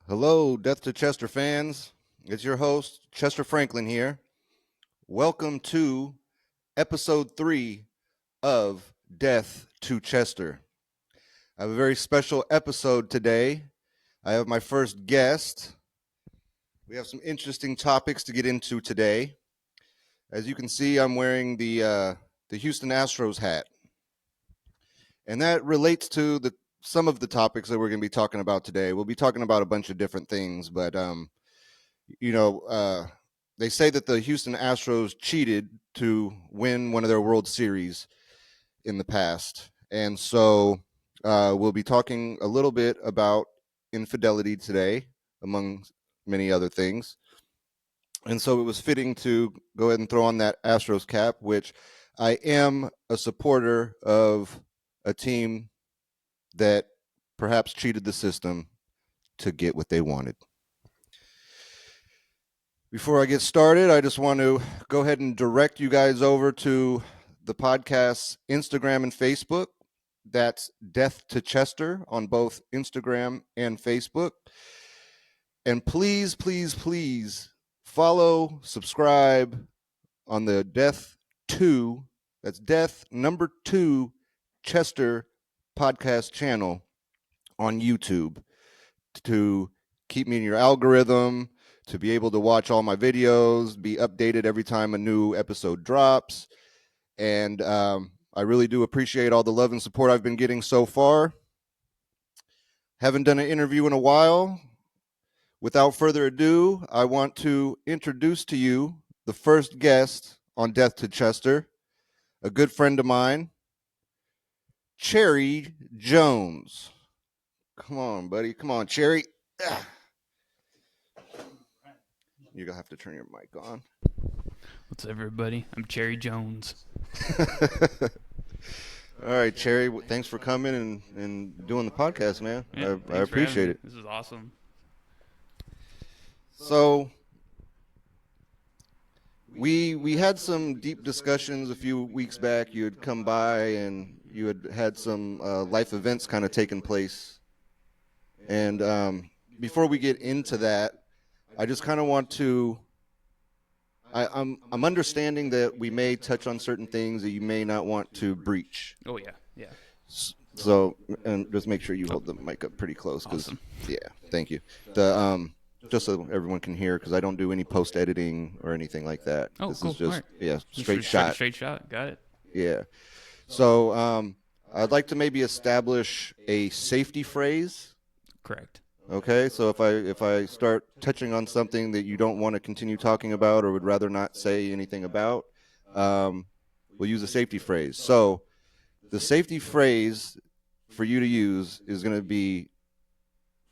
Hello, Death to Chester fans. It's your host, Chester Franklin here. Welcome to episode 3 of Death to Chester. I have a very special episode today. I have my first guest. We have some interesting topics to get into today. As you can see, I'm wearing the Houston Astros hat. And that relates to some of the topics that we're going to be talking about today. We'll be talking about a bunch of different things, but they say that the Houston Astros cheated to win one of their World Series in the past. And so we'll be talking a little bit about infidelity today, among many other things. And so it was fitting to go ahead and throw on that Astros cap, which I am a supporter of a team that perhaps cheated the system to get what they wanted. Before I get started, I just want to go ahead and direct you guys over to the podcast's Instagram and Facebook. That's Death to Chester on both Instagram and Facebook. And please, please, please follow, subscribe on the Death 2, that's Death number 2 Chester podcast channel on YouTube to keep me in your algorithm, to be able to watch all my videos, be updated every time a new episode drops. And I really do appreciate all the love and support I've been getting so far. Haven't done an interview in a while. Without further ado, I want to introduce to you the first guest on Death to Chester, a good friend of mine, Cherry Jones. Come on, buddy. Come on, Cherry. You're going to have to turn your mic on. What's up, everybody? I'm Cherry Jones. All right, Cherry, thanks for coming and doing the podcast, man. Yeah, I appreciate it. This is awesome. So we had some deep discussions a few weeks back. You had come by and you had some life events kind of taking place. And before we get into that, I just kind of want to I'm understanding that we may touch on certain things that you may not want to breach. Oh, yeah, yeah. So, and just make sure you hold the mic up pretty close. Awesome. Yeah, thank you. Just so everyone can hear, because I don't do any post editing or anything like that. Oh, this cool. is just right. straight shot. Straight shot. Got it. Yeah. So I'd like to maybe establish a safety phrase. Correct. Okay, so if I start touching on something that you don't want to continue talking about or would rather not say anything about, we'll use a safety phrase. So the safety phrase for you to use is going to be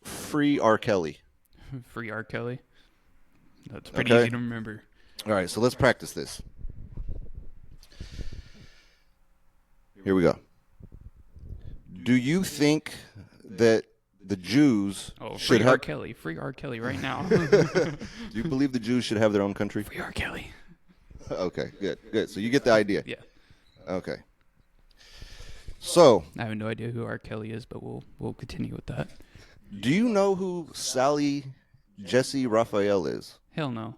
free R. Kelly. Free R. Kelly. That's pretty Okay. easy to remember. All right, so let's practice this. Here we go. Do you think that the Jews Oh, should free R. have... Kelly. Free R. Kelly right now. Do you believe the Jews should have their own country? Free R. Kelly. Okay, good. So you get the idea. Yeah. Okay. So, I have no idea who R. Kelly is, but we'll continue with that. do you know who Sally Jesse Raphael is? Hell no.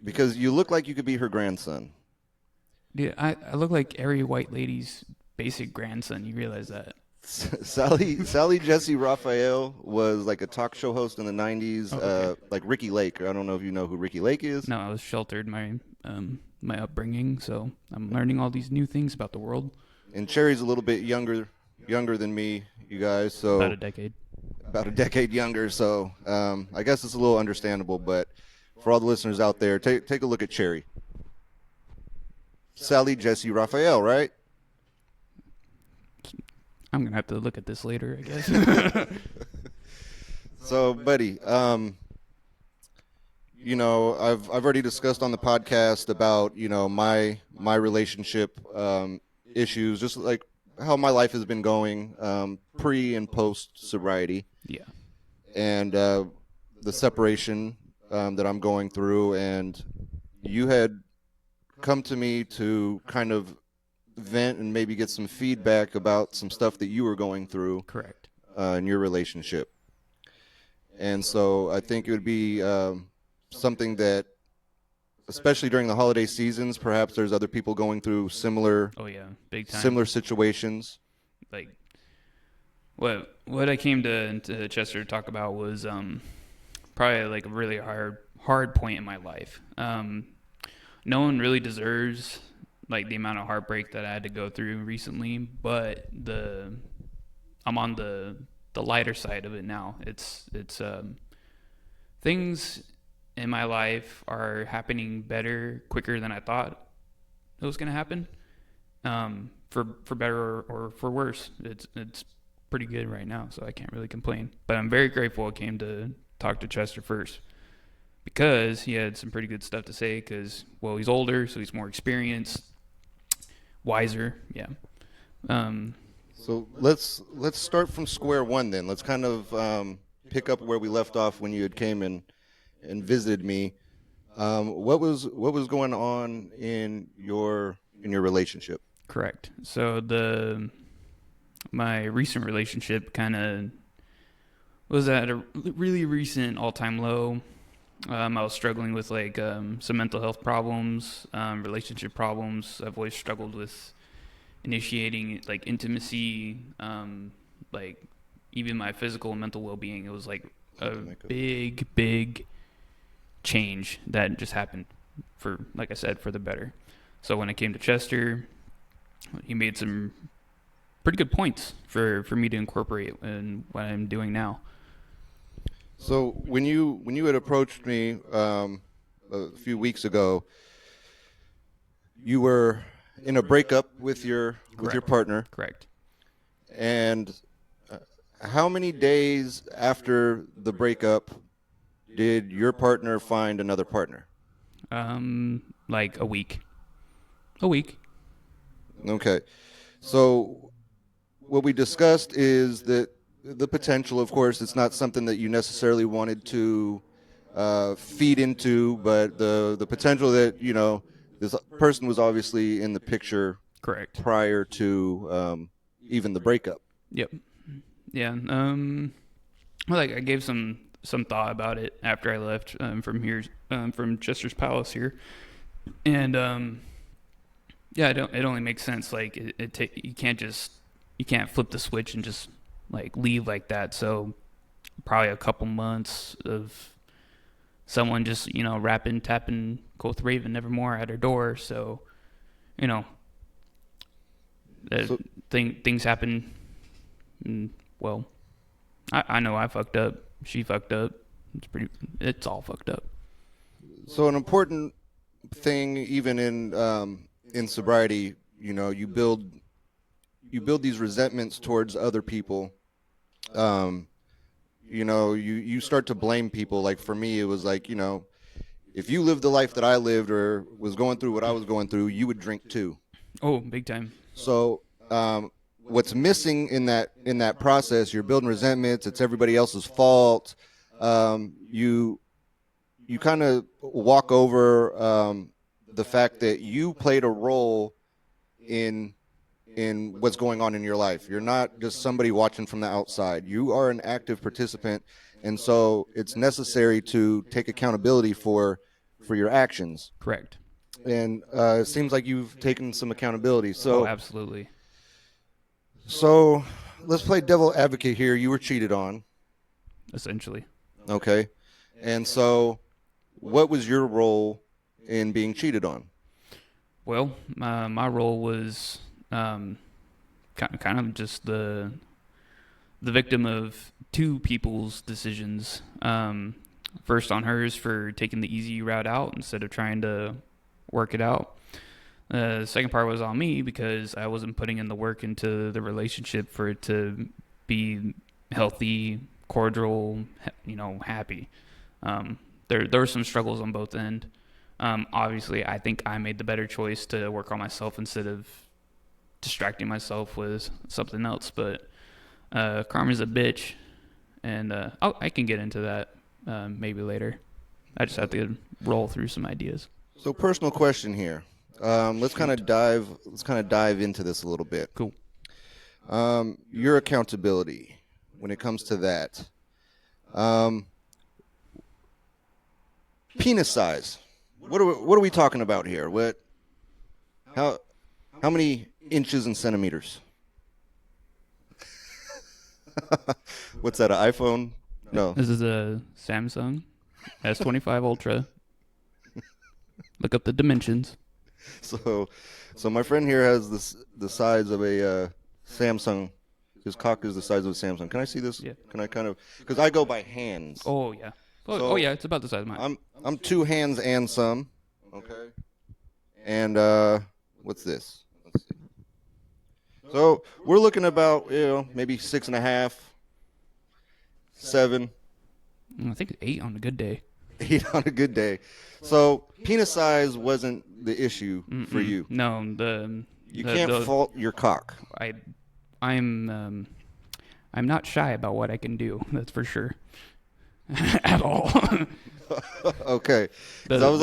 Because you look like you could be her grandson. Dude, I look like every white lady's basic grandson. You realize that? Sally Jesse Raphael was like a talk show host in the 90s, Oh, okay. like Ricky Lake. I don't know if you know who Ricky Lake is. No, I was sheltered my upbringing, so I'm learning all these new things about the world. And Cherry's a little bit younger than me, you guys. So About a decade. About a decade younger. So I guess it's a little understandable. But for all the listeners out there, take a look at Cherry. Sally Jesse Raphael, right? I'm gonna have to look at this later, I guess. So, buddy, I've already discussed on the podcast about my relationship issues, just like how my life has been going pre and post sobriety. Yeah. And the separation that I'm going through, and you had come to me to kind of vent and maybe get some feedback about some stuff that you were going through Correct. in your relationship. And so I think it would be something that, especially during the holiday seasons, perhaps there's other people going through Oh yeah, big time. similar situations. Like what I came to Chester to talk about was probably like a really hard point in my life. No one really deserves like the amount of heartbreak that I had to go through recently, but the I'm on the lighter side of it now. It's things in my life are happening better, quicker than I thought it was gonna happen. For better or for worse, it's pretty good right now, so I can't really complain. But I'm very grateful I came to talk to Chester first because he had some pretty good stuff to say. Because well, he's older, so he's more experienced, wiser. Yeah. Um, So let's start from square one then. Let's kind of pick up where we left off when you had came and visited me. What was going on in your relationship? correct. So the my recent relationship kind of was at a really recent all-time low. I was struggling with like some mental health problems, relationship problems. I've always struggled with initiating like intimacy, like even my physical and mental well-being. It was like a big change that just happened for, like I said, for the better. So when I came to Chester, he made some pretty good points for me to incorporate in what I'm doing now. So when you had approached me a few weeks ago, you were in a breakup with your Correct. partner, Correct. and how many days after the breakup did your partner find another partner? Like a week. A week. Okay. So what we discussed is that the potential, of course, it's not something that you necessarily wanted to feed into, but the potential that this person was obviously in the picture Correct. prior to even the breakup. Yep. Yeah. Well, like I gave some thought about it after I left from here, from Chester's Palace here, and yeah, it only makes sense. Like you can't flip the switch and just like leave like that. So probably a couple months of someone just rapping, tapping Quoth Raven Nevermore at her door. So you know, So things happen. And, well, I know I fucked up. She fucked up. It's all fucked up. so an important thing, even in sobriety, you build these resentments towards other people. Um, you start to blame people. Like for me, it was like, if you lived the life that I lived or was going through what I was going through, you would drink too. Oh, big time. So what's missing in that process, you're building resentments. It's everybody else's fault. You kind of walk over the fact that you played a role in what's going on in your life. You're not just somebody watching from the outside. You are an active participant, and so it's necessary to take accountability for your actions. Correct. And it seems like you've taken some accountability. Oh, So absolutely. so let's play devil advocate here. You were cheated on, Essentially. okay? And so what was your role in being cheated on? Well, my role was kind of just the victim of two people's decisions. First on hers for taking the easy route out instead of trying to work it out. The second part was on me because I wasn't putting in the work into the relationship for it to be healthy, cordial, happy. There were some struggles on both ends. Obviously, I think I made the better choice to work on myself instead of distracting myself with something else. But karma's a bitch, and I can get into that maybe later. I just have to roll through some ideas. So personal question here. Let's kind of dive into this a little bit. Cool. Your accountability when it comes to that. Um, Penis size. What are we talking about here? How how many inches and centimeters? What's that? An iPhone? No. This is a Samsung S25 Ultra. Look up the dimensions. So so my friend here has the size of a Samsung. His cock is the size of a Samsung. Can I see this? Yeah. Can I kind of because I go by hands. Oh yeah. Oh So yeah. It's about the size of mine. I'm two hands and some. Okay. And what's this? Let's see. So we're looking about maybe 6.5, 7, I think 8 on a good day. 8 on a good day. So penis size wasn't the issue for you. No, You can't fault your cock. I I'm not shy about what I can do. That's for sure. At all. Okay. 'Cause I was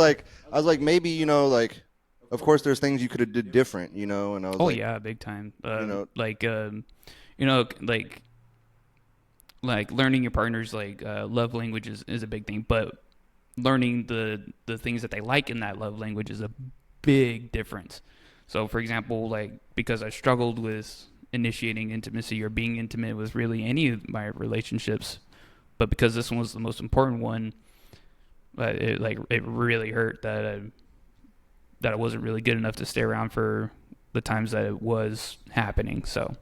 like maybe like of course there's things you could have did different, and I was Oh like, yeah, big time. know- Like like learning your partner's love language is a big thing, but learning the things that they like in that love language is a big difference. So for example, like because I struggled with initiating intimacy or being intimate with really any of my relationships, but because this one was the most important one, it really hurt that I wasn't really good enough to stay around for the times that it was happening. So,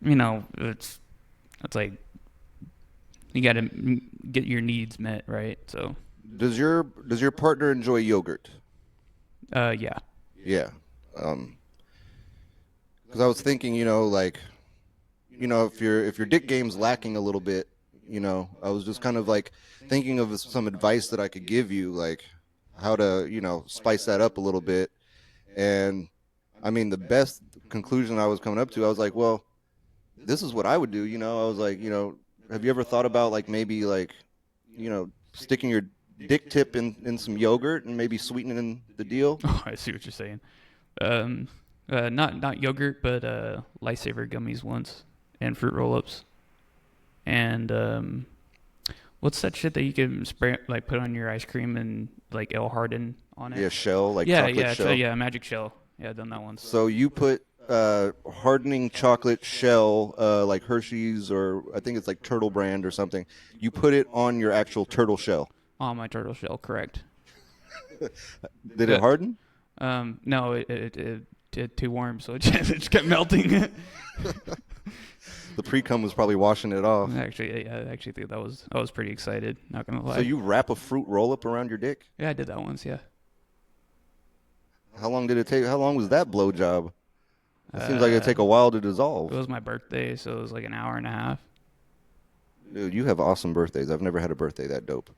it's like you got to get your needs met, right? So, does your partner enjoy yogurt? yeah. Yeah. Because I was thinking, like, if your dick game's lacking a little bit, I was just kind of like thinking of some advice that I could give you, like how to, spice that up a little bit. And I mean, the best conclusion I was coming up to, I was like, well, this is what I would do. I was like, have you ever thought about like maybe like, sticking your dick tip in some yogurt and maybe sweetening the deal? Oh, I see what you're saying. Um, not yogurt, but Lifesaver gummies once, and fruit roll-ups, and what's that shit that you can spray like put on your ice cream and like it'll harden on it? Yeah, shell, like Yeah, chocolate shell. yeah, magic shell. Yeah, I've done that once. So you put hardening chocolate shell, like Hershey's, or I think it's like Turtle Brand or something. You put it on your actual turtle shell. On my turtle shell, correct. Did it harden? No, it did too warm, so it just kept melting. The pre-cum was probably washing it off. Actually, I actually think I was pretty excited. Not gonna lie. So you wrap a fruit roll-up around your dick? Yeah, I did that once. Yeah. How long did it take? How long was that blowjob? It seems like it'd take a while to dissolve. It was my birthday, so it was like an hour and a half. Dude, you have awesome birthdays. I've never had a birthday that dope.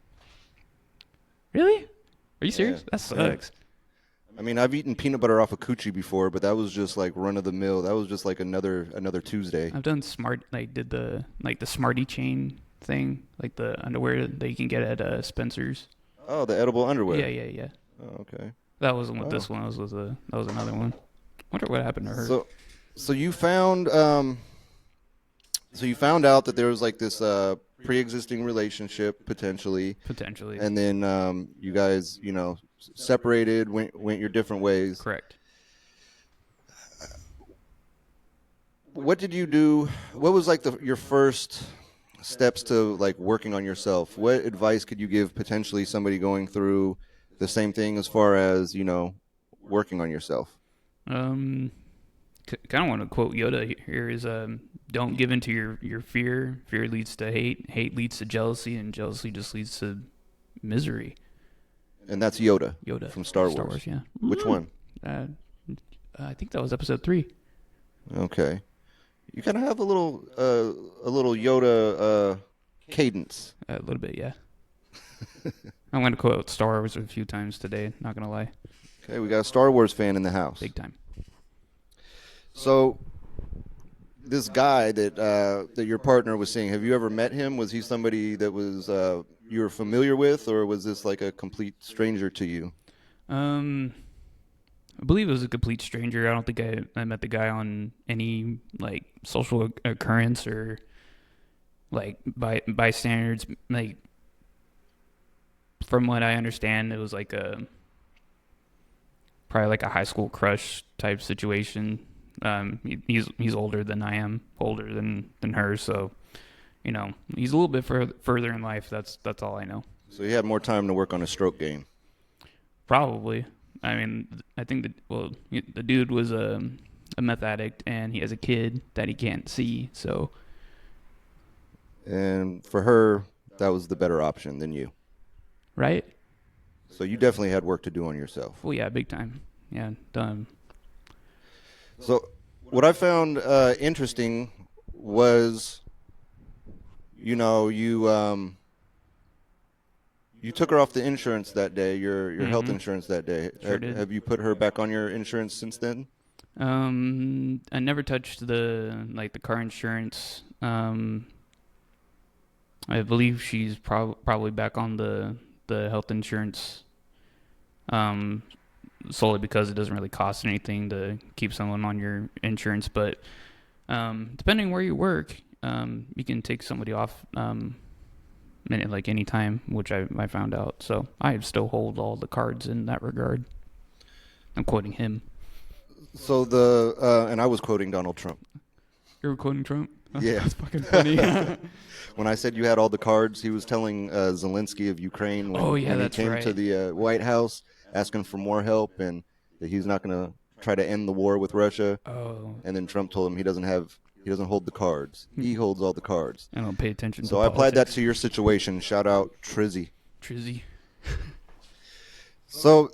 Really? Are you serious? Yeah. That sucks. I mean, I've eaten peanut butter off a coochie before, but that was just like run of the mill. That was just like another Tuesday. I've done did the Smarty chain thing, like the underwear that you can get at Spencer's. Oh, the edible underwear. Yeah. Oh, okay. That wasn't with this one. That was another one. Wonder what happened to her. So you found out that there was like this pre-existing relationship potentially, and then you guys separated, went your different ways. Correct. What did you do? What was like your first steps to like working on yourself? What advice could you give potentially somebody going through the same thing as far as working on yourself? Kind of want to quote Yoda here is don't give into your fear. Fear leads to hate. Hate leads to jealousy, and jealousy just leads to misery. And that's Yoda. Yoda from Star Wars. Star Wars, yeah. Which one? I think that was episode 3. Okay. You kind of have a little Yoda cadence. A little bit, yeah. I'm going to quote Star Wars a few times today, not going to lie. Okay, we got a Star Wars fan in the house. Big time. So, this guy that your partner was seeing, have you ever met him? Was he somebody that was you were familiar with, or was this like a complete stranger to you? I believe it was a complete stranger. I don't think I met the guy on any like social occurrence or like by standards, like from what I understand, it was like a probably like a high school crush type situation. He's older than I am, older than her, so he's a little bit further in life. That's all I know. So he had more time to work on his stroke game. Probably. I mean, I think the dude was a meth addict, and he has a kid that he can't see. So And for her, that was the better option than you. right? So you definitely had work to do on yourself. Well, yeah, big time. Yeah, done. So what I found interesting was, you took her off the insurance that day, your health insurance that day. Sure did. Have you put her back on your insurance since then? I never touched the car insurance. I believe she's probably back on the health insurance. Solely because it doesn't really cost anything to keep someone on your insurance, but depending where you work, you can take somebody off like any time, which I found out. So I still hold all the cards in that regard. I'm quoting him. So and I was quoting Donald Trump. You were quoting Trump? Yeah. That's fucking funny. When I said you had all the cards, he was telling Zelensky of Ukraine when he that's came right. to the White House asking for more help and that he's not going to try to end the war with Russia. Oh. And then Trump told him he doesn't hold the cards. He holds all the cards. I don't pay attention. So I applied that to your situation. Shout out Trizzy. So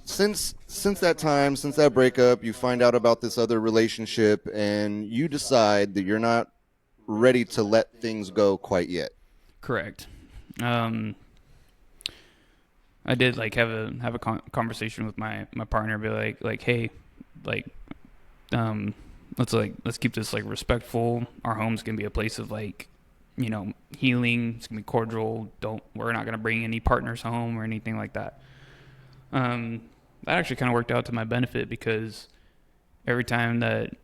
since that time, since that breakup, you find out about this other relationship, and you decide that you're not ready to let things go quite yet. Correct. I did have a conversation with my partner, be like, hey, let's keep this respectful. Our home's gonna be a place of healing. It's gonna be cordial. We're not gonna bring any partners home or anything like that. That actually kind of worked out to my benefit, because every time that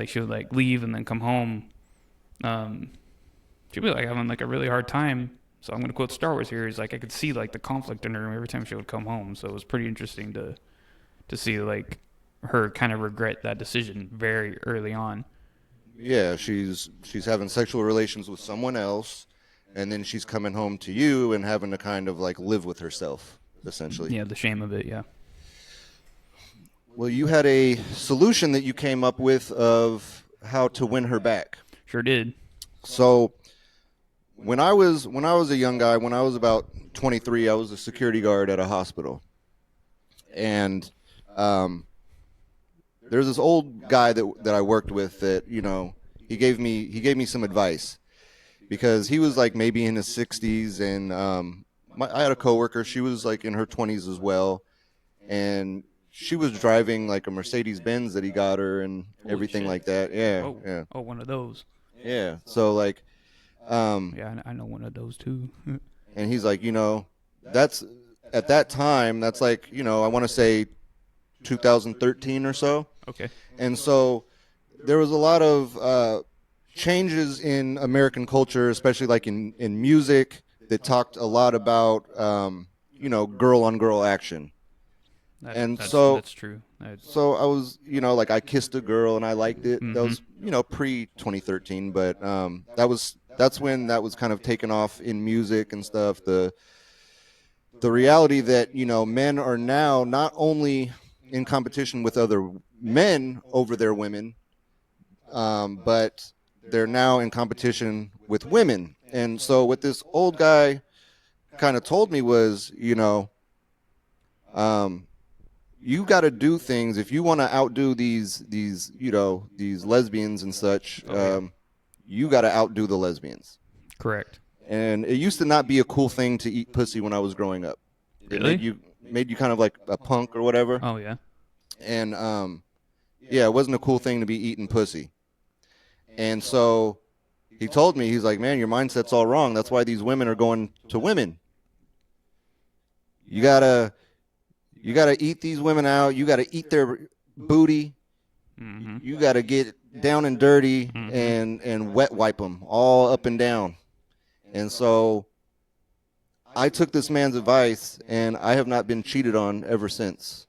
she would leave and then come home, she'd be having a really hard time. So I'm gonna quote Star Wars here. Is I could see the conflict in her every time she would come home. So it was pretty interesting to see her kind of regret that decision very early on. Yeah, she's having sexual relations with someone else, and then she's coming home to you and having to kind of live with herself, essentially. Yeah, the shame of it. Yeah. Well, you had a solution that you came up with of how to win her back. Sure did. So when I was a young guy, when I was about 23, I was a security guard at a hospital, and there's this old guy that I worked with that he gave me some advice, because he was maybe in his 60s, and I had a coworker. She was in her 20s as well, and she was driving a Mercedes Benz that he got her and everything like that. Yeah, yeah. Oh, one of those. Yeah. So yeah, I know one of those too. and he's that's at that time. That's I want to say 2013 or so. Okay. And so there was a lot of changes in American culture, especially in music, that talked a lot about girl on girl action. That's true. So I was I kissed a girl and I liked it. Mm-hmm. That was pre 2013, but that's when that was kind of taken off in music and stuff. The reality that men are now not only in competition with other men over their women, but they're now in competition with women. And so what this old guy kind of told me was, you got to do things if you want to outdo these lesbians and such. You got to outdo the lesbians. Correct. And it used to not be a cool thing to eat pussy when I was growing up. Really? It made you kind of like a punk or whatever. Oh yeah. And yeah, it wasn't a cool thing to be eating pussy. And so he told me, he's like, man, your mindset's all wrong. That's why these women are going to women. You gotta eat these women out. You gotta eat their booty. Mm-hmm. You gotta get down and dirty Mm-hmm. and wet wipe them all up and down. And so I took this man's advice, and I have not been cheated on ever since.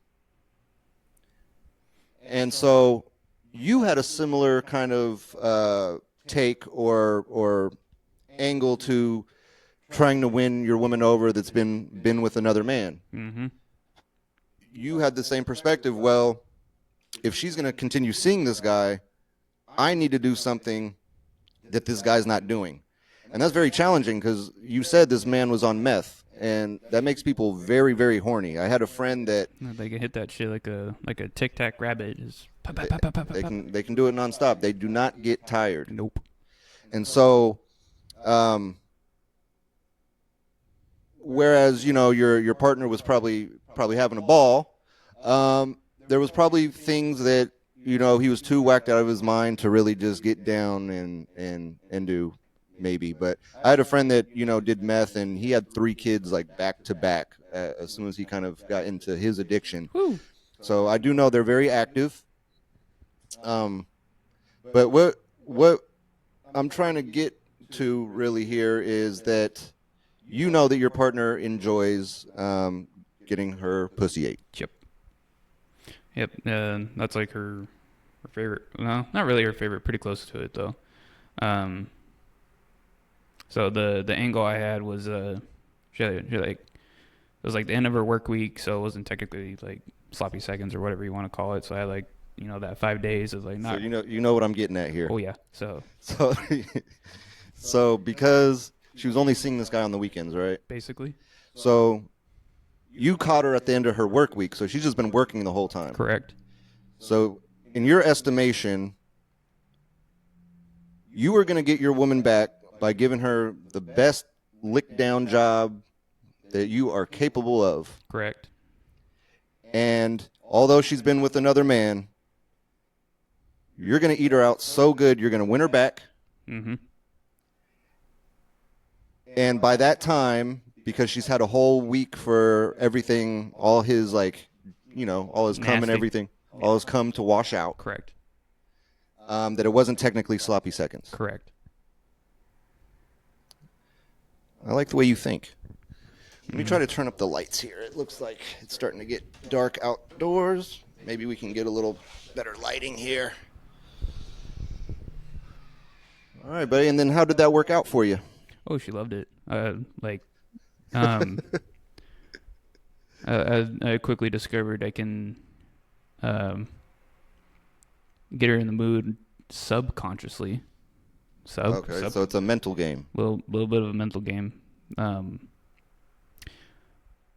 And so you had a similar kind of take or angle to trying to win your woman over that's been with another man. Mm-hmm. You had the same perspective. Well, if she's going to continue seeing this guy, I need to do something that this guy's not doing. And that's very challenging because you said this man was on meth, and that makes people very, very horny. I had a friend that They can hit that shit like a tic tac rabbit. Just pop, they, pop, pop, pop, pop, they pop. can they can do it nonstop. They do not get tired. Nope. And so, whereas your partner was probably having a ball, there was probably things that he was too whacked out of his mind to really just get down and do maybe. But I had a friend that did meth, and he had 3 kids like back to back as soon as he kind of got into his addiction. Woo. So I do know they're very active. But what I'm trying to get to really here is that that your partner enjoys getting her pussy ate. Yep. Yep. That's like her favorite. No, not really her favorite. Pretty close to it though. Um. So the angle I had was she like it was like the end of her work week, so it wasn't technically like sloppy seconds or whatever you want to call it. So I had like that 5 days of like not. So you know what I'm getting at here. Oh yeah. So So so because she was only seeing this guy on the weekends, right? basically. So you caught her at the end of her work week, so she's just been working the whole time. Correct. So in your estimation, you were going to get your woman back by giving her the best lick down job that you are capable of. Correct. And although she's been with another man, you're going to eat her out so good, you're going to win her back. Mm-hmm. And by that time, because she's had a whole week for everything, all his all his cum and Nasty. everything, all his cum to wash out, Correct. that it wasn't technically sloppy seconds. Correct. I like the way you think. Let me try to turn up the lights here. It looks like it's starting to get dark outdoors. Maybe we can get a little better lighting here. All right, buddy. And then how did that work out for you? Oh, she loved it. Um, I quickly discovered I can get her in the mood subconsciously. Okay, so it's a mental game. Little bit of a mental game. The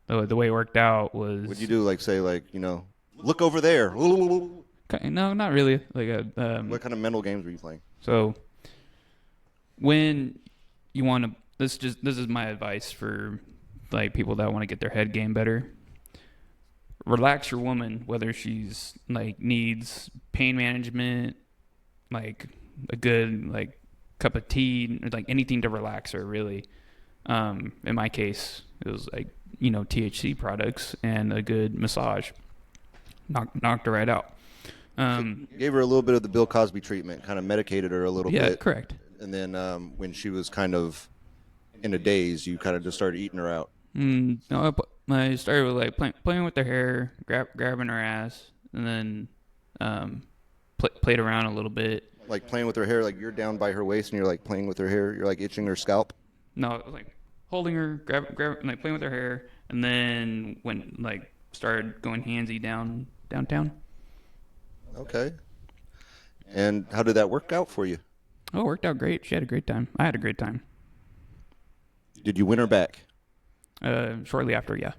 way it worked out was. Would you do look over there? No, not really. What kind of mental games were you playing? So when you want to, this is my advice for like people that want to get their head game better. Relax your woman, whether she's like needs pain management, like a good like cup of tea, or like anything to relax her really. In my case, it was like THC products and a good massage. Knocked her right out. Gave her a little bit of the Bill Cosby treatment, kind of medicated her a little bit. Yeah, correct. And then when she was kind of in a daze, you kind of just started eating her out. No, I started with like playing with her hair, grabbing her ass, and then played around a little bit. Like playing with her hair, like you're down by her waist and you're like playing with her hair. You're like itching her scalp. No, it was like holding her, grab, like playing with her hair, and then when like started going handsy downtown. Okay. And how did that work out for you? Oh, it worked out great. She had a great time. I had a great time. Did you win her back? Shortly after, yeah.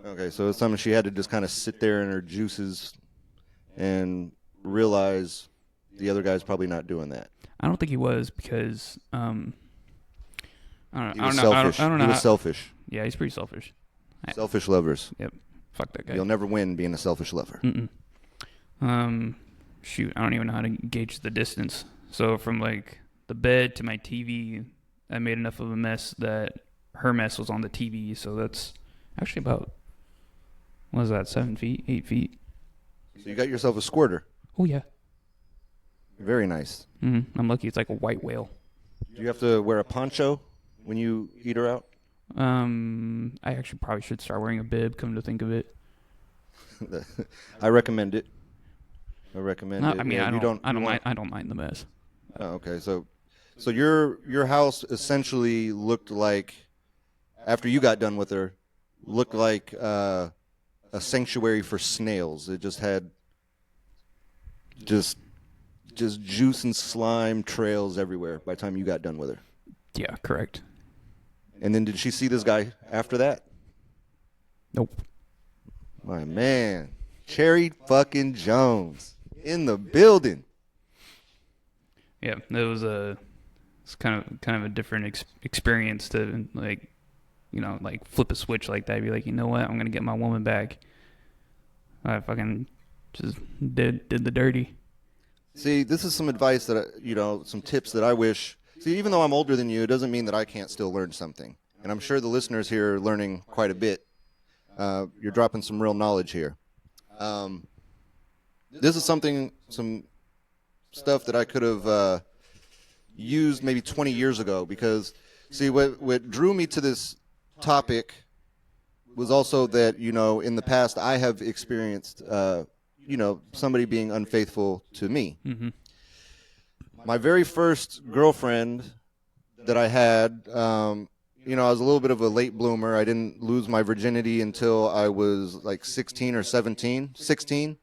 Okay, so it's something she had to just kind of sit there in her juices and realize the other guy's probably not doing that. I don't think he was because I don't know. He was selfish. I don't know. He was selfish. Yeah, he's pretty selfish. Selfish lovers. Yep. Fuck that guy. You'll never win being a selfish lover. Shoot, I don't even know how to gauge the distance. So from like the bed to my TV, I made enough of a mess that her mess was on the TV. So that's actually about, what is that, 7 feet, 8 feet? So you got yourself a squirter. Oh yeah. Very nice. I'm lucky it's like a white whale. Do you have to wear a poncho when you eat her out? I actually probably should start wearing a bib. Come to think of it, I recommend it. I recommend no, it. I mean Yeah, you don't. I You don't mind want. I don't mind the mess. Oh, okay, so your house essentially looked like after you got done with her, looked like a sanctuary for snails. It just had just just juice and slime trails everywhere by the time you got done with her. Yeah, correct. And then did she see this guy after that? Nope. My man, Cherry fucking Jones in the building. Yeah, it was it's kind of a different experience to like like flip a switch like that. Be like, you know what? I'm gonna get my woman back. I fucking just did the dirty. See, this is some advice that some tips that I wish. See, even though I'm older than you, it doesn't mean that I can't still learn something. And I'm sure the listeners here are learning quite a bit. You're dropping some real knowledge here. This is some stuff that I could have used maybe 20 years ago because, see, what drew me to this topic was also that, in the past I have experienced, somebody being unfaithful to me. Mm-hmm. My very first girlfriend that I had, I was a little bit of a late bloomer. I didn't lose my virginity until I was like 16 or 17, 16.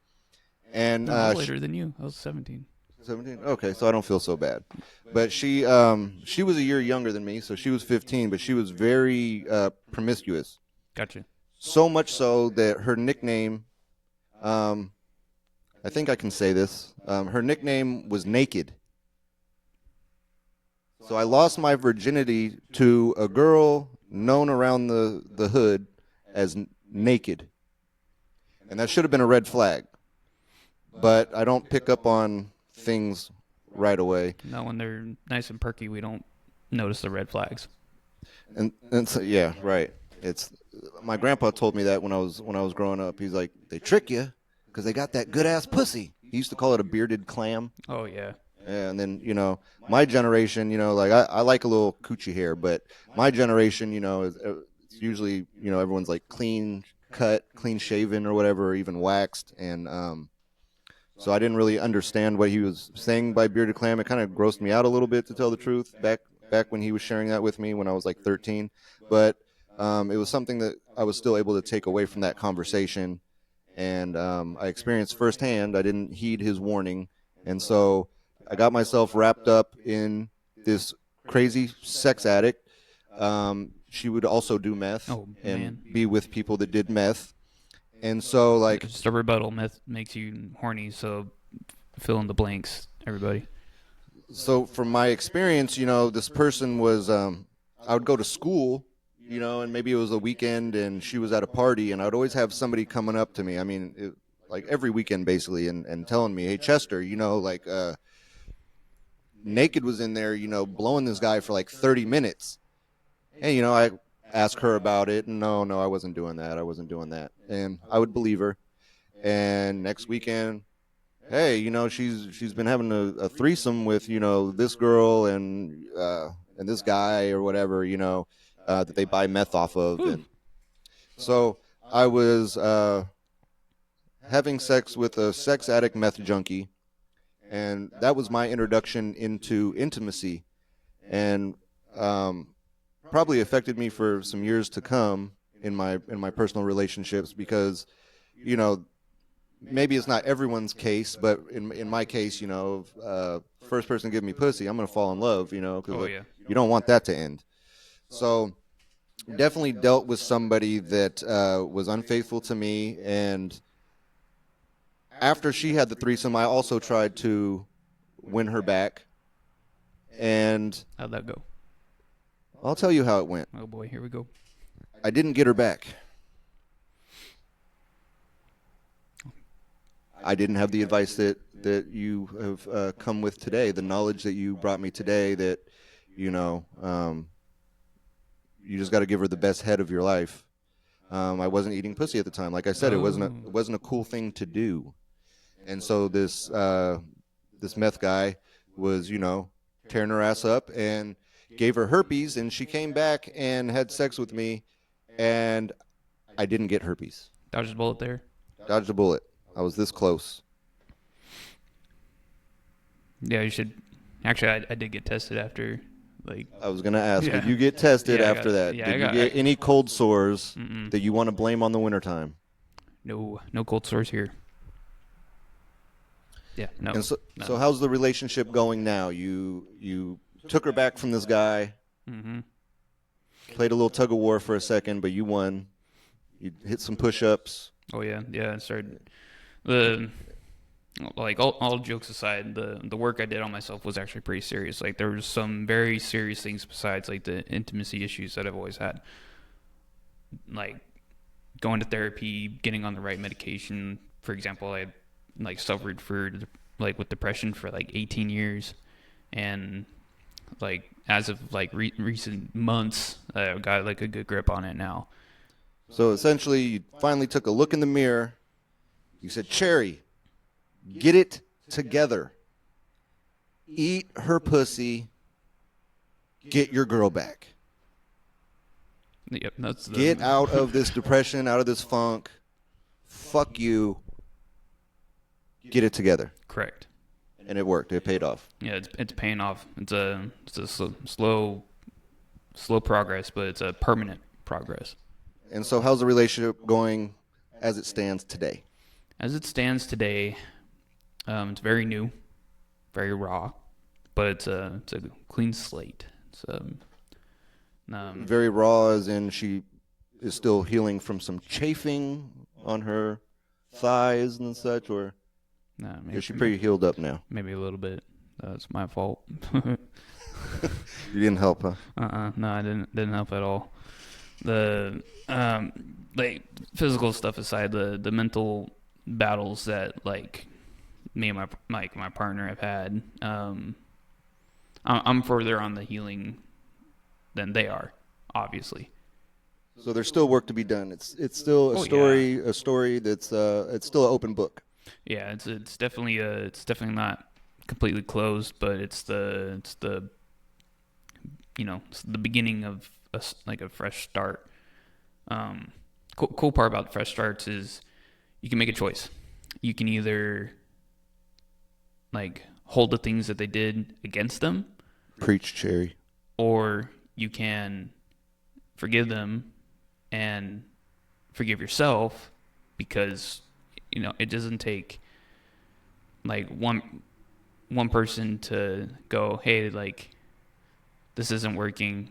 And No, I was later than you. I was 17. 17? Okay, so I don't feel so bad. But she was a year younger than me, so she was 15, but she was very promiscuous. Gotcha. So much so that her nickname, I think I can say this, her nickname was Naked. So I lost my virginity to a girl known around the hood as Naked. And that should have been a red flag. But I don't pick up on things right away. No, when they're nice and perky, we don't notice the red flags. And so, yeah, right. It's my grandpa told me that when I was growing up. He's like, they trick you because they got that good ass pussy. He used to call it a bearded clam. Oh yeah. Yeah, and then my generation, like I like a little coochie hair, but my generation, it's usually everyone's like clean cut, clean shaven or whatever, or even waxed, and so I didn't really understand what he was saying by bearded clam. It kind of grossed me out a little bit, to tell the truth, back when he was sharing that with me when I was like 13. But it was something that I was still able to take away from that conversation, and I experienced firsthand. I didn't heed his warning, and so I got myself wrapped up in this crazy sex addict. She would also do meth and be with people that did meth. And so, like, just a rebuttal. Meth makes you horny, so fill in the blanks, everybody. So from my experience, this person was, I would go to school, and maybe it was a weekend and she was at a party, and I'd always have somebody coming up to me. I mean, like every weekend basically, and telling me, hey, Chester, Naked was in there, blowing this guy for like 30 minutes. And, I ask her about it. And no, I wasn't doing that. And I would believe her. And next weekend, hey, she's been having a threesome with, this girl and this guy or whatever, that they buy meth off of. And so I was having sex with a sex addict meth junkie. And that was my introduction into intimacy, and probably affected me for some years to come in my personal relationships, because maybe it's not everyone's case, but in my case, first person to give me pussy, I'm gonna fall in love, because you don't want that to end. So definitely dealt with somebody that was unfaithful to me. And after she had the threesome, I also tried to win her back. And how'd that go? I'll tell you how it went. Oh boy, here we go. I didn't get her back. I didn't have the advice that you have come with today, the knowledge that you brought me today, that, you just got to give her the best head of your life. I wasn't eating pussy at the time. Like I said, it wasn't a cool thing to do. And so this this meth guy was, tearing her ass up and gave her herpes, and she came back and had sex with me, and I didn't get herpes. Dodged a bullet there. Dodged a bullet. I was this close. Yeah, you should. Actually, I did get tested after, like. I was gonna ask, Yeah. did you get tested Yeah, I after got- that? yeah, Did I you got- get any cold sores Mm-mm. that you want to blame on the wintertime? No cold sores here. Yeah, no. And so, no. so how's the relationship going now? You took her back from this guy, Mm-hmm. played a little tug of war for a second, but you won. You hit some push-ups. Oh yeah. I started the like all jokes aside, the work I did on myself was actually pretty serious. Like there was some very serious things besides like the intimacy issues that I've always had. Like going to therapy, getting on the right medication. For example, I like suffered for like with depression for like 18 years, and like as of like recent months, I got like a good grip on it now. So essentially, you finally took a look in the mirror. You said, Cherry, get it together. Eat her pussy. Get your girl back. Yep, that's the, Get out of this depression, out of this funk. Fuck you. Get it together. correct. And it worked. It paid off. Yeah, it's paying off. It's a slow progress, but it's a permanent progress. And so how's the relationship going as it stands today? As it stands today, it's very new, very raw, but it's a clean slate. It's Very raw, as in she is still healing from some chafing on her thighs and such, or maybe, is she pretty healed up now? maybe a little bit. That's my fault. You didn't help, huh? No, I didn't help at all. The like physical stuff aside, the mental battles that like me and my partner have had, I'm further on the healing than they are, obviously. So there's still work to be done. It's still a story, a story that's it's still an open book. Yeah, it's definitely not completely closed, but it's the it's the beginning of like a fresh start. Cool part about fresh starts is you can make a choice. You can either like hold the things that they did against them, Preach, Cherry. or you can forgive them and forgive yourself, because it doesn't take like one person to go, hey, like this isn't working.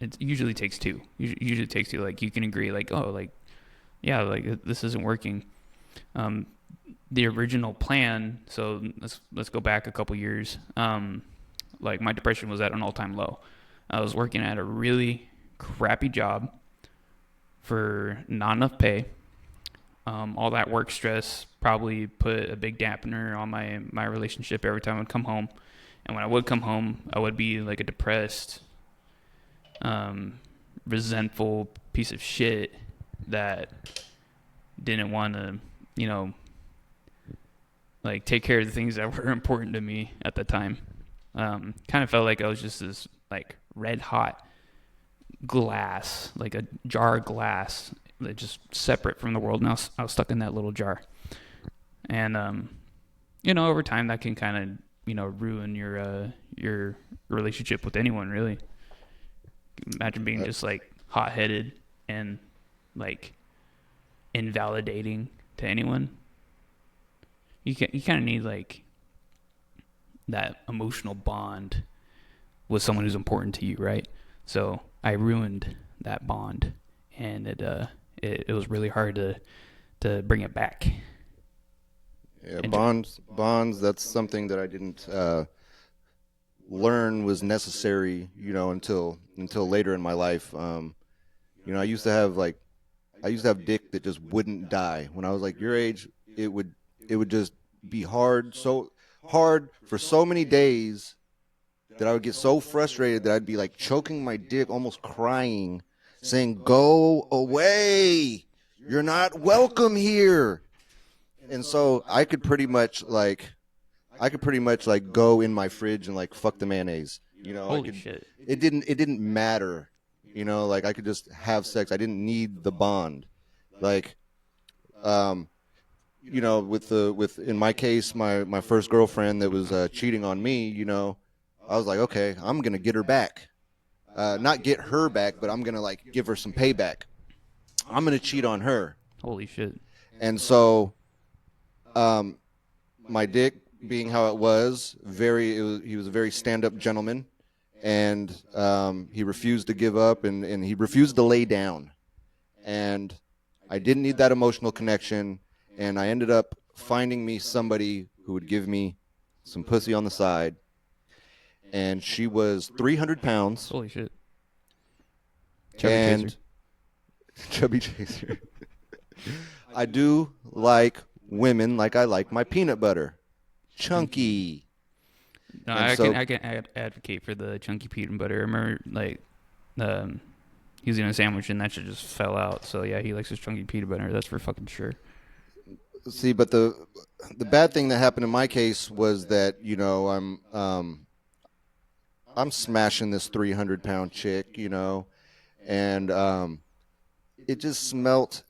It usually takes two. Usually takes two. Like you can agree, like, oh, like yeah, like this isn't working. The original plan. So let's go back a couple years. Like my depression was at an all-time low. I was working at a really crappy job for not enough pay. All that work stress probably put a big dampener on my relationship every time I would come home. And when I would come home, I would be like a depressed, resentful piece of shit that didn't want to, like take care of the things that were important to me at the time. Kind of felt like I was just this like red hot glass, like a jar of glass that just separate from the world. And I was stuck in that little jar. And, over time that can kind of, ruin your relationship with anyone, really. Imagine being just like hot-headed and like invalidating to anyone. You kind of need like that emotional bond with someone who's important to you, right? So I ruined that bond, and it was really hard to bring it back. Yeah, bonds. That's something that I didn't learn was necessary, until later in my life. I used to have dick that just wouldn't die. When I was like your age, it would just be hard, so hard for so many days that I would get so frustrated that I'd be like choking my dick, almost crying, saying, "Go away. You're not welcome here." And so I could pretty much I could pretty much like go in my fridge and like fuck the mayonnaise. You know, I Holy could. shit. It didn't matter. You know, like I could just have sex. I didn't need the bond. Like, um, you know, with in my case, my first girlfriend that was cheating on me. You know, I was like, okay, I'm gonna get her back. Not get her back, but I'm gonna like give her some payback. I'm gonna cheat on her. Holy shit. And so, um, my dick, being how it was, he was a very stand-up gentleman, and he refused to give up, and he refused to lay down. And I didn't need that emotional connection, and I ended up finding me somebody who would give me some pussy on the side, and she was 300 pounds Holy shit. Chubby and chaser. chubby chaser. I do like women like I like my peanut butter, chunky. No, And I can advocate for the chunky peanut butter. I remember like he was eating a sandwich and that shit just fell out. So yeah, he likes his chunky peanut butter. That's for fucking sure. see, but the bad thing that happened in my case was that, you know, I'm smashing this 300-pound chick, you know, and it just smelt.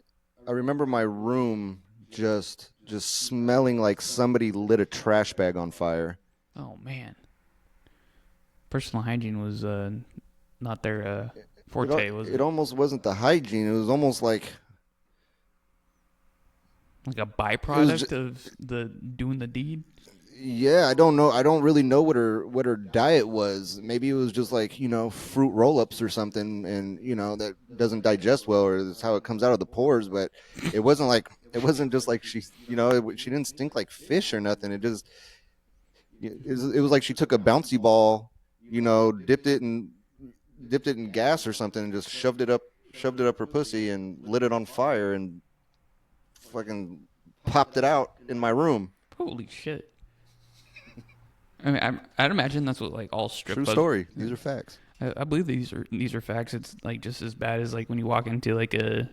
I remember my room just smelling like somebody lit a trash bag on fire. Oh man, personal hygiene was not their forte, was It it? almost wasn't the hygiene. It was almost like Like a it was byproduct of the doing the deed. yeah, I don't know. I don't really know what her diet was. Maybe it was just like, you know, fruit roll-ups or something, and you know that doesn't digest well, or that's how it comes out of the pores. But it wasn't just like she, you know, she didn't stink like fish or nothing. It was like she took a bouncy ball, you know, dipped it in gas or something, and just shoved it up her pussy and lit it on fire and fucking popped it out in my room. Holy shit. I mean, I'd imagine that's what like all strip True clubs. story. These are facts. I believe these are facts. It's like just as bad as like when you walk into like a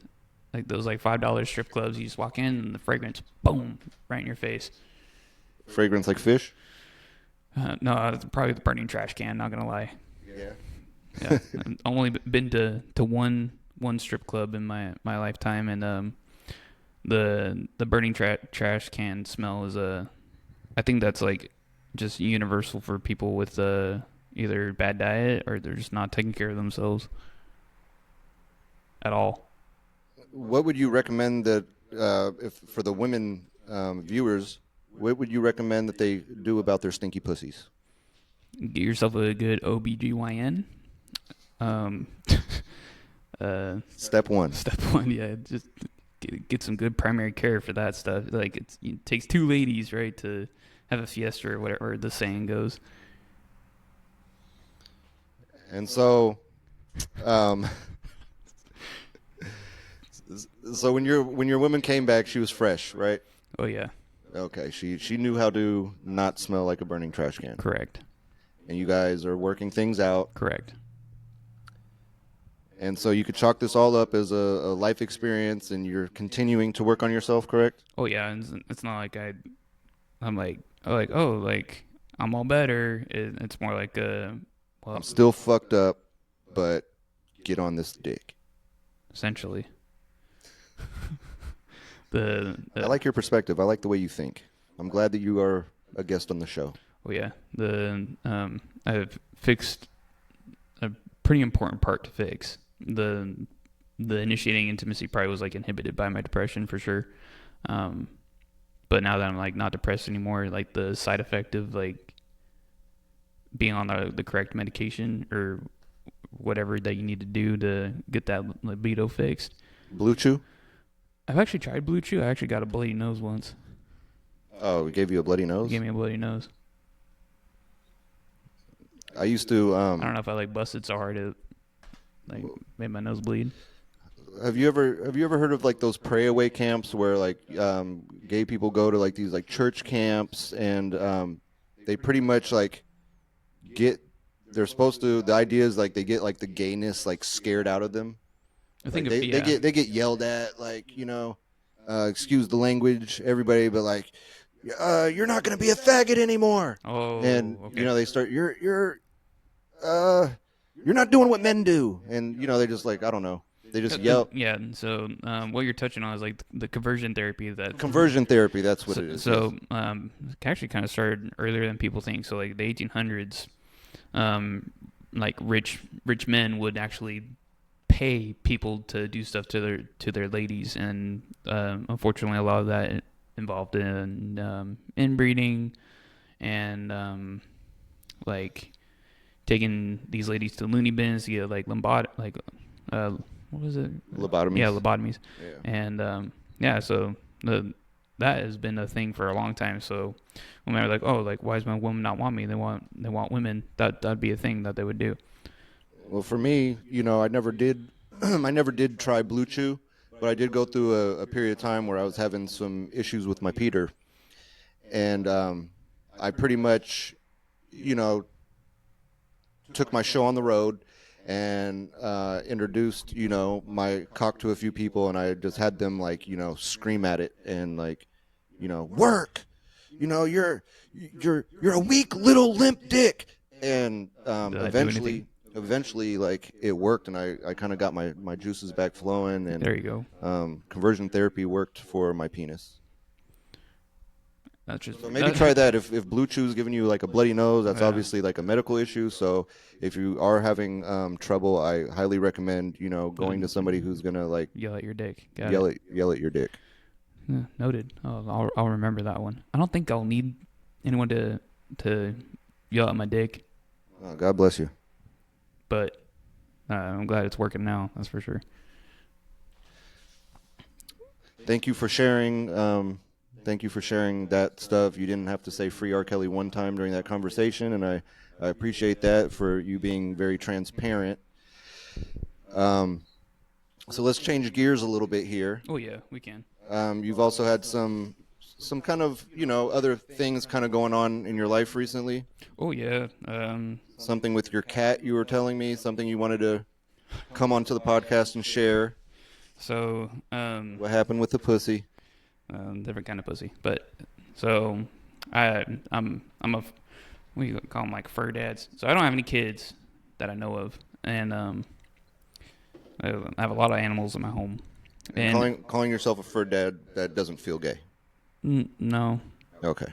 like those like $5 strip clubs. You just walk in and the fragrance, boom, right in your face. Fragrance like fish. No, it's probably the burning trash can. Not gonna lie. Yeah. Yeah, I've only been to one strip club in my lifetime, and the burning trash can smell is I think that's like just universal for people with either bad diet or they're just not taking care of themselves at all. What would you recommend that if for the women viewers? What would you recommend that they do about their stinky pussies? Get yourself a good OBGYN. Um, Step one. Step one, yeah, just get some good primary care for that stuff. Like it takes two ladies, right, to have a fiesta or whatever the saying goes. And so, um, so when your woman came back, she was fresh, right? Oh yeah, Okay, she knew how to not smell like a burning trash can, correct, and you guys are working things out. correct. And so you could chalk this all up as a life experience, and you're continuing to work on yourself, correct? Oh yeah, and it's not like I'm like oh like I'm all better. It's more like well I'm still fucked up, but get on this dick. essentially I like your perspective. I like the way you think. I'm glad that you are a guest on the show. oh yeah I've fixed a pretty important part to fix. The initiating intimacy probably was like inhibited by my depression for sure. But now that I'm like not depressed anymore, like the side effect of like being on the correct medication or whatever that you need to do to get that libido fixed. Blue Chew? I've actually tried Blue Chew. I actually got a bloody nose once. Oh, it gave you a bloody It nose? gave me a bloody nose. I used to. I don't know if I like busted so hard it like made my nose bleed. Have you ever heard of like those pray away camps where like gay people go to like these like church camps, and they pretty much like get they're supposed to, the idea is like they get like the gayness like scared out of them. I think Like, they get yelled at, like, you know, excuse the language, everybody, but like you're not going to be a faggot anymore. Oh, And okay. they start, you're not doing what men do. And they just like, I don't know, they just yell. Yeah. So what you're touching on is like the conversion therapy that. Conversion therapy, that's what So, it is. so Yes. it actually kind of started earlier than people think. So like the 1800s, like rich men would actually pay people to do stuff to their ladies, and unfortunately, a lot of that involved in inbreeding and like taking these ladies to loony bins to get like uh, what was it? Lobotomies. Yeah, lobotomies, Yeah. and yeah, so that has been a thing for a long time. So when they're like, oh, like why does my woman not want me? They want women. That'd be a thing that they would do. Well, for me, I never did. I never did try Blue Chew, but I did go through a period of time where I was having some issues with my Peter, and I pretty much, you know, took my show on the road and introduced, my cock to a few people, and I just had them like, scream at it and like, work. You're a weak little limp dick, and Did that do anything? eventually like it worked, and I kind of got my juices back flowing, and There you go. conversion therapy worked for my penis. That's just So maybe try that. If Blue Chew's giving you like a bloody nose, that's Yeah. obviously like a medical issue. So if you are having trouble, I highly recommend going to somebody who's gonna like Yell at your dick. Got yell it. at your dick. Yeah, noted. I'll remember that one. I don't think I'll need anyone to yell at my dick, God bless you. but I'm glad it's working now. That's for sure. Thank you for sharing. Thank you for sharing that stuff. You didn't have to say free R. Kelly one time during that conversation, and I appreciate that for you being very transparent. So let's change gears a little bit here. Oh yeah, we can. You've also had some kind of other things kind of going on in your life recently. Oh yeah. Something with your cat, you were telling me, something you wanted to come onto the podcast and share. So What happened with the pussy? different kind of pussy, but so I'm a what do you call them, like fur dads. So I don't have any kids that I know of, and I have a lot of animals in my home. And Calling yourself a fur dad, that doesn't feel gay. No, Okay.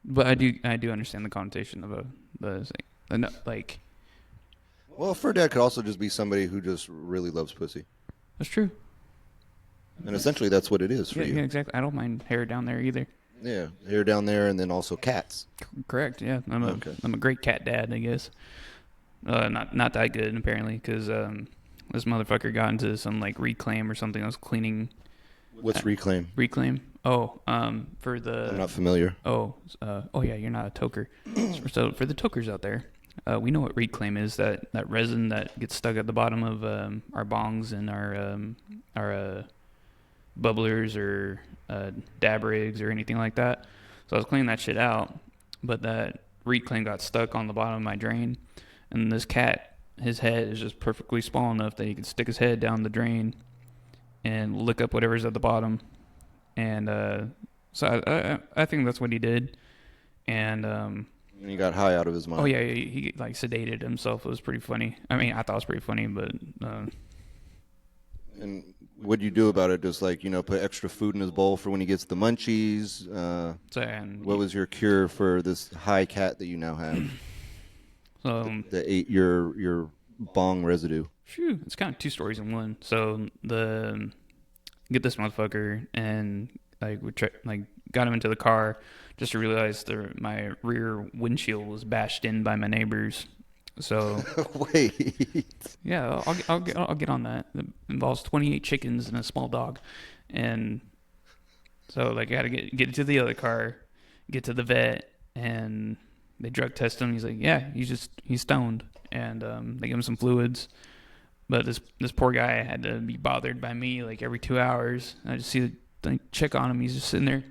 but I do understand the connotation of like Well, a fur dad could also just be somebody who just really loves pussy. that's true. And essentially that's what it is for Yeah, you. yeah, exactly. I don't mind hair down there either. Yeah, hair down there, and then also cats. Correct. Yeah, Okay. I'm a great cat dad, I guess. Not that good apparently, because this motherfucker got into some like reclaim or something. I was cleaning What's reclaim? reclaim. Oh, for the I'm not familiar. oh yeah, you're not a toker. So for the tokers out there, we know what reclaim is. That resin that gets stuck at the bottom of our bongs and our bubblers or dab rigs or anything like that. So I was cleaning that shit out, but that reclaim got stuck on the bottom of my drain, and this cat, his head is just perfectly small enough that he can stick his head down the drain and lick up whatever's at the bottom. And so I think that's what he did. And And he got high out of his mind. oh yeah, he like sedated himself. It was pretty funny. I mean, I thought it was pretty funny, but And what'd you do about it? Just like, put extra food in his bowl for when he gets the munchies? so and What was your cure for this high cat that you now have so that ate your bong residue? phew, it's kind of two stories in one. So get this motherfucker and like got him into the car just to realize my rear windshield was bashed in by my neighbors. So Wait. yeah, I'll get on that. It involves 28 chickens and a small dog, and so like I got to get to the other car, get to the vet, and they drug test him. He's like, yeah, he's stoned, and they give him some fluids. But this poor guy had to be bothered by me like every 2 hours. I just see the check on him. He's just sitting there.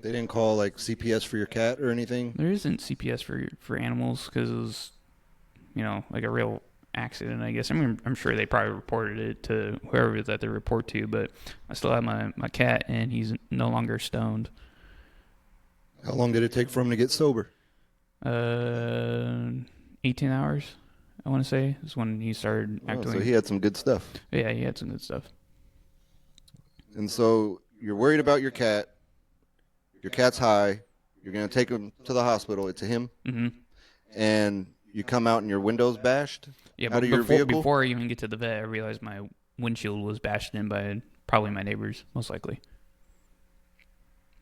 They didn't call like CPS for your cat or anything? There isn't CPS for animals because it was, like a real accident, I guess. I mean, I'm sure they probably reported it to whoever that they report to, but I still have my cat, and he's no longer stoned. How long did it take for him to get sober? Uh, 18 hours, I want to say, is when he started Oh, so acting. he had some good stuff. Yeah, he had some good stuff. And so you're worried about your cat. Your cat's high. You're going to take him to the hospital. It's a him. Mm-hmm. And you come out and your window's bashed Yeah, out but of your vehicle. before I even get to the vet, I realized my windshield was bashed in by probably my neighbors, most likely.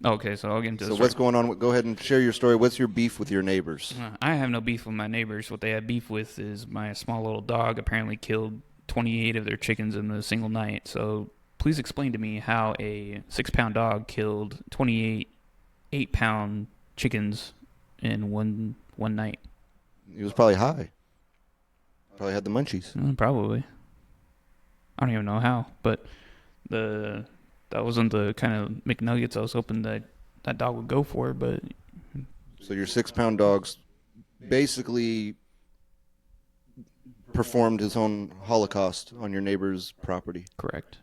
Okay, so I'll get into So the story. what's going on? Go ahead and share your story. What's your beef with your neighbors? I have no beef with my neighbors. What they have beef with is my small little dog apparently killed 28 of their chickens in a single night. So please explain to me how a 6-pound dog killed 28 8-pound chickens in one night. He was probably high. Probably had the munchies. Probably. I don't even know how, but that wasn't the kind of McNuggets I was hoping that dog would go for. But So your 6-pound dog's basically performed his own Holocaust on your neighbor's property. correct.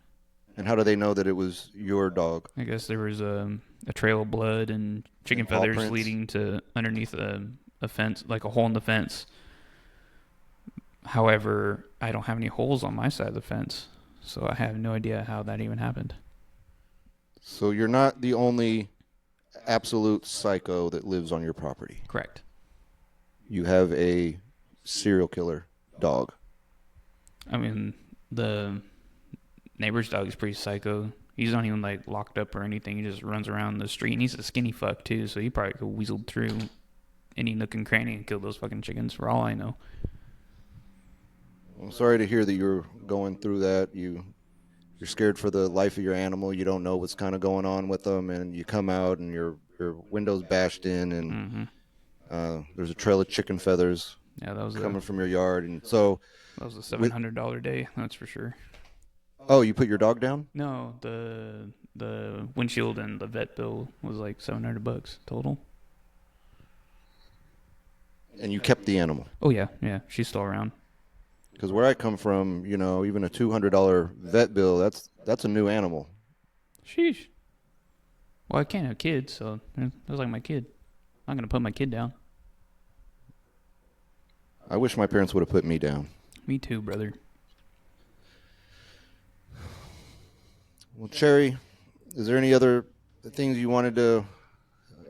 And how do they know that it was your dog? I guess there was a trail of blood and chicken And paw feathers prints? leading to underneath a fence, like a hole in the fence. However, I don't have any holes on my side of the fence, so I have no idea how that even happened. So you're not the only absolute psycho that lives on your property. Correct. You have a serial killer dog. I mean, the neighbor's dog is pretty psycho. He's not even like locked up or anything. He just runs around the street, and he's a skinny fuck too. So he probably could weasel through any nook and cranny and kill those fucking chickens. For all I know. I'm sorry to hear that you're going through that. You're scared for the life of your animal. You don't know what's kind of going on with them, and you come out and your window's bashed in, and there's a trail of chicken feathers Yeah, that was coming from your yard, and so. That was a $700 day. That's for sure. Oh, you put your dog down? No, the windshield and the vet bill was like $700 total. And you kept the animal? Oh yeah, she's still around. Because where I come from, even a $200 vet bill, that's a new animal. Sheesh. Well, I can't have kids, so that was like my kid. I'm gonna put my kid down. I wish my parents would have put me down. Me too, brother. Well, Cherry, is there any other things you wanted to...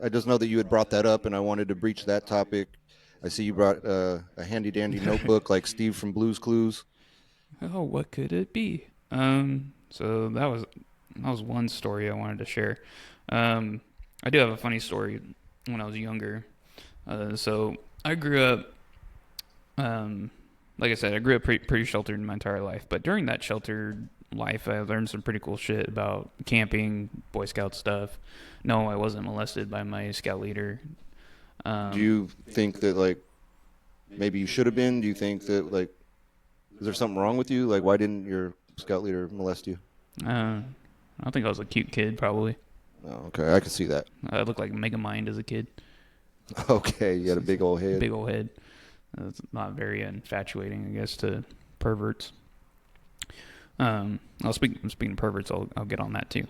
I just know that you had brought that up, and I wanted to breach that topic. I see you brought a handy-dandy notebook like Steve from Blue's Clues. Oh, what could it be? So that was one story I wanted to share. I do have a funny story when I was younger. So I grew up, like I said, I grew up pretty sheltered in my entire life. But during that sheltered life, I learned some pretty cool shit about camping, Boy Scout stuff. No, I wasn't molested by my scout leader. Do you think that, like, maybe you should have been? Do you think that, like, is there something wrong with you? Like, why didn't your scout leader molest you? I think I was a cute kid, probably. Oh, okay, I can see that. I looked like Megamind as a kid. Okay, you had a big old head. Big old head. It's not very infatuating, I guess, to perverts. Speaking of perverts, I'll get on that too.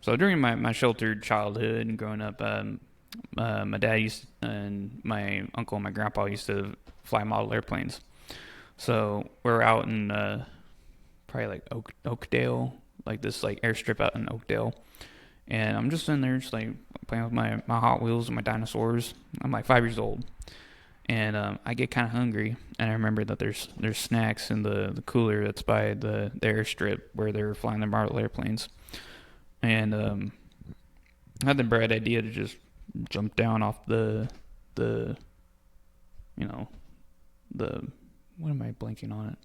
So during my sheltered childhood and growing up, my dad and my uncle and my grandpa used to fly model airplanes. So we're out in probably like Oakdale, like this like airstrip out in Oakdale. And I'm just in there just like playing with my Hot Wheels and my dinosaurs. I'm like 5 years old. And I get kind of hungry, and I remember that there's snacks in the cooler that's by the airstrip where they're flying their model airplanes. And I had the bright idea to just jump down off the what am I blanking on it?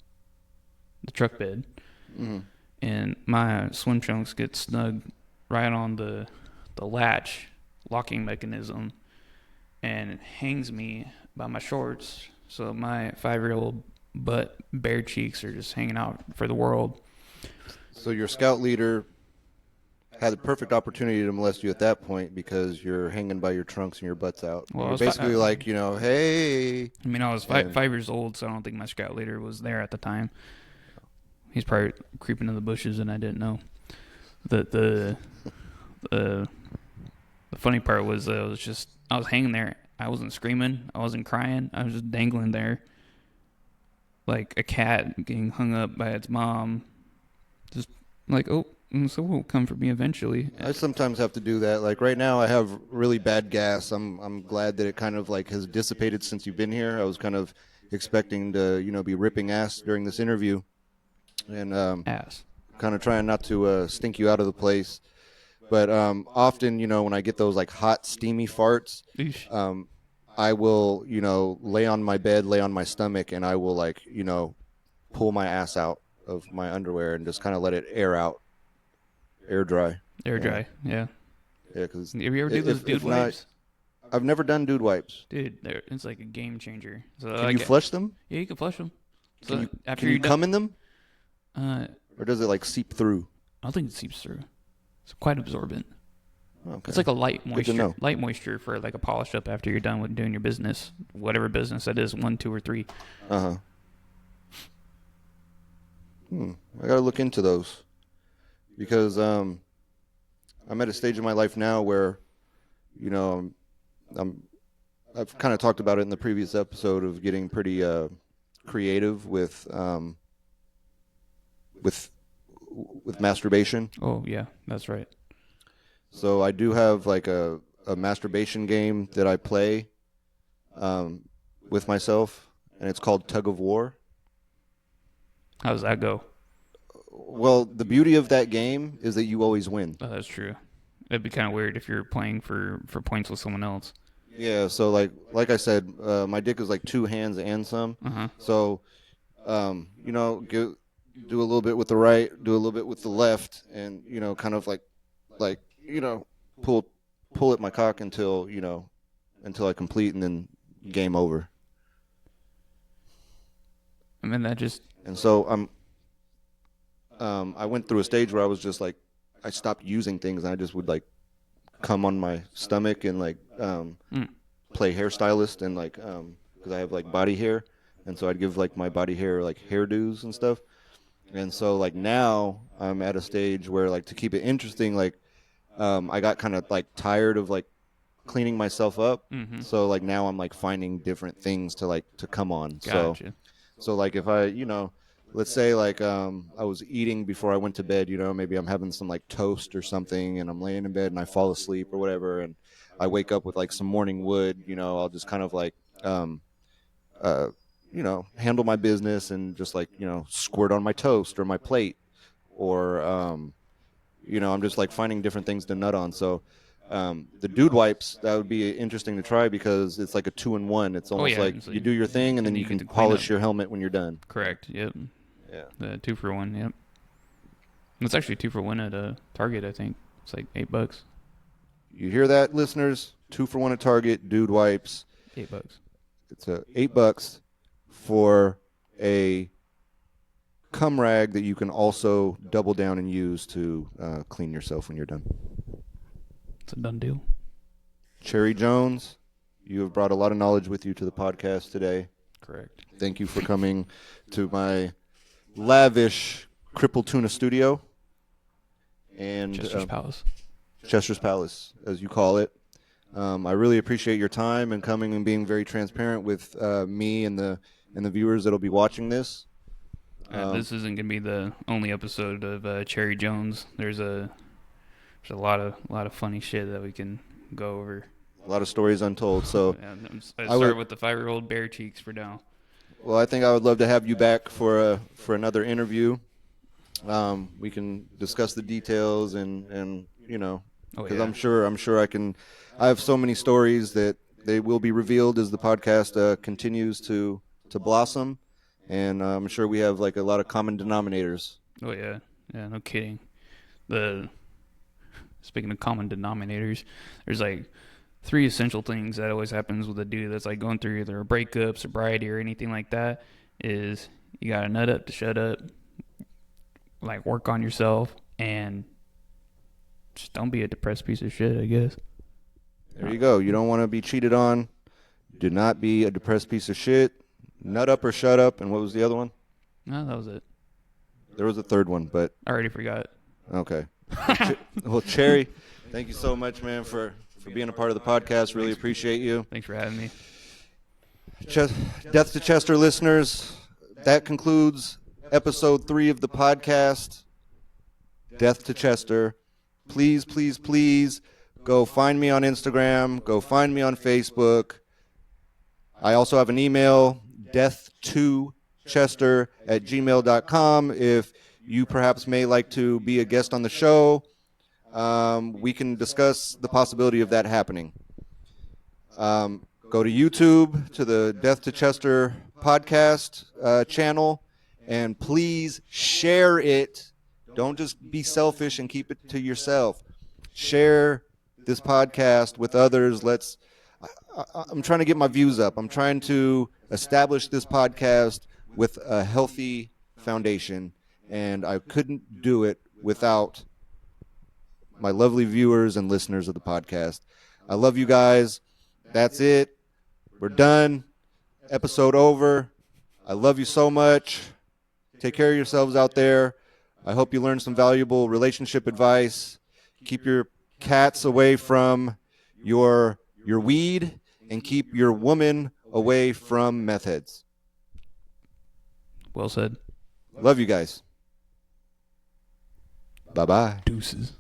The truck bed. Mm-hmm. And my swim trunks get snug right on the latch locking mechanism, and it hangs me by my shorts. So my 5-year-old butt bare cheeks are just hanging out for the world. So your scout leader had the perfect opportunity to molest you at that point because you're hanging by your trunks and your butt's out. Well, you're basically like, hey. I mean, I was 5 years old, so I don't think my scout leader was there at the time. He's probably creeping in the bushes, and I didn't know. The The funny part was I was hanging there. I wasn't screaming. I wasn't crying. I was just dangling there like a cat getting hung up by its mom. Just like, oh, so will come for me eventually. I sometimes have to do that. Like right now, I have really bad gas. I'm glad that it kind of like has dissipated since you've been here. I was kind of expecting to be ripping ass during this interview, and Ass. kind of trying not to stink you out of the place. But often, when I get those like hot, steamy farts, Eesh. I will, lay on my bed, lay on my stomach, and I will like, pull my ass out of my underwear and just kind of let it air out, air dry. Air Yeah, dry. Yeah. yeah. Because Have you ever do those dude wipes? I've never done dude wipes. Dude, it's like a game changer. So Can you flush them? yeah, you can flush them. So Can you after can you you're come done, in them, I or does it like seep through? don't think it seeps through. It's quite absorbent. Okay. It's like a light Good to know. moisture for like a polish up after you're done with doing your business, whatever business that is, 1, 2, or 3. Uh huh. I gotta look into those because I'm at a stage in my life now where, you know, I'm I've kind of talked about it in the previous episode of getting pretty creative with with masturbation. Oh yeah, that's right. So I do have like a masturbation game that I play with myself, and it's called Tug of War. How does that go? Well, the beauty of that game is that you always win. Oh, that's true. It'd be kind of weird if you're playing for points with someone else. Yeah, so like I said, my dick is like two hands and some. Uh-huh. So, do a little bit with the right, do a little bit with the left, and kind of like pull at my cock until I complete, and then game over. I mean, that just And so I went through a stage where I was just like, I stopped using things, and I just would like come on my stomach and like play hairstylist, and like because I have like body hair, and so I'd give like my body hair like hairdos and stuff. And so like now I'm at a stage where like to keep it interesting, like I got kind of like tired of like cleaning myself up. mm-hmm. So like now I'm like finding different things to come on. Gotcha. So like if I, let's say like I was eating before I went to bed, maybe I'm having some like toast or something, and I'm laying in bed and I fall asleep or whatever, and I wake up with like some morning wood, I'll just kind of like handle my business and just like, squirt on my toast or my plate, or I'm just like finding different things to nut on. So the dude wipes, that would be interesting to try because it's like a 2-in-1. It's almost yeah, like so you do your thing and then you get can to clean polish up. your helmet when you're done. Correct. Yep. Yeah. The 2-for-1. Yep. It's actually 2-for-1 at Target. I think it's like $8. You hear that, listeners? 2-for-1 at Target, dude wipes. $8. It's $8 for a cum rag that you can also double down and use to clean yourself when you're done. It's a done deal. Cherry Jones, you have brought a lot of knowledge with you to the podcast today. Correct. Thank you for coming to my lavish Cripple Tuna studio and Chester's Palace. Chester's Palace, as you call it. I really appreciate your time and coming and being very transparent with me and the viewers that'll be watching this. This isn't gonna be the only episode of Cherry Jones. There's a lot of funny shit that we can go over. A lot of stories untold. So Yeah, I start with the 5-year-old bare cheeks for now. Well, I think I would love to have you back for another interview. We can discuss the details and because I'm sure I have so many stories that they will be revealed as the podcast continues to blossom, and I'm sure we have like a lot of common denominators. Oh yeah, no kidding. Speaking of common denominators, there's like 3 essential things that always happens with a dude that's like going through either a breakup, sobriety, or anything like that. Is you gotta nut up to shut up, like work on yourself, and just don't be a depressed piece of shit, I guess. There you go. You don't want to be cheated on. Do not be a depressed piece of shit. Nut up or shut up. And what was the other one? No, that was it. There was a third one, but I already forgot. okay. Well, Cherry, thank you so much, man, for for being a part of the podcast. Really appreciate you. Thanks for having me. Death to Chester listeners, that concludes episode 3 of the podcast, Death to Chester. Please, please, please go find me on Instagram. Go find me on Facebook. I also have an email, death2chester@gmail.com. If you perhaps may like to be a guest on the show, we can discuss the possibility of that happening. Go to YouTube, to the Death to Chester podcast channel, and please share it. Don't just be selfish and keep it to yourself. Share this podcast with others. I'm trying to get my views up. I'm trying to establish this podcast with a healthy foundation, and I couldn't do it without my lovely viewers and listeners of the podcast. I love you guys. That's it. We're done. Episode over. I love you so much. Take care of yourselves out there. I hope you learned some valuable relationship advice. Keep your cats away from your weed, and keep your woman away from meth heads. Well said. Love you guys. Bye-bye. Deuces.